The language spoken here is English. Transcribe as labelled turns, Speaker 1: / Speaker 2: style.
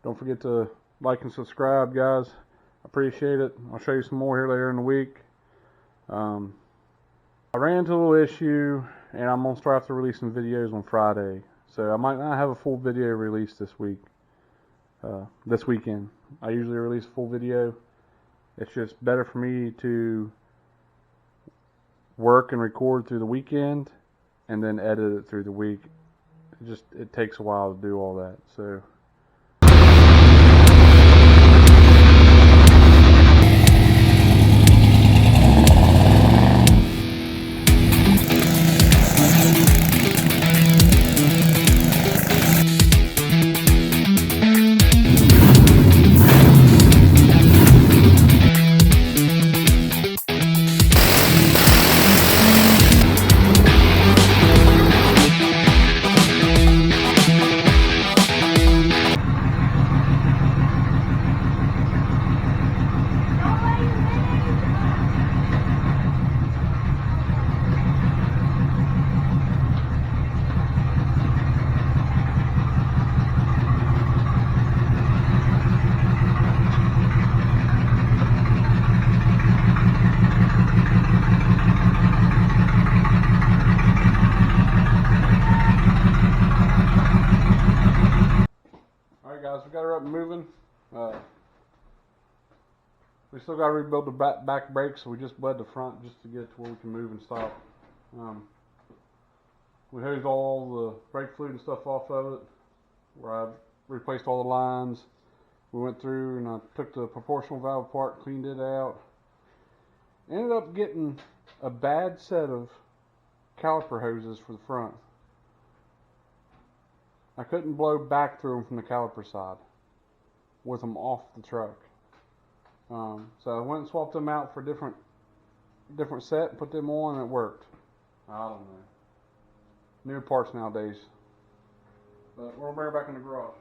Speaker 1: Don't forget to like and subscribe, guys. I appreciate it. I'll show you some more here later in the week. I ran into a little issue, and I'm going to start to release some videos on Friday. So I might not have a full video release this week, this weekend. I usually release a full video. It's just better for me to work and record through the weekend and then edit it through the week. It takes a while to do all that. So guys, we got her up and moving. We still got to rebuild the back brakes, so we just bled the front just to get to where we can move and stop. We hosed all the brake fluid and stuff off of it, where I replaced all the lines. We went through and I took the proportional valve apart, cleaned it out. Ended up getting a bad set of caliper hoses for the front. I couldn't blow back through them from the caliper side with them off the truck. So I went and swapped them out for a different set and put them on, and it worked. I don't know. New parts nowadays. But we'll bring her back in the garage.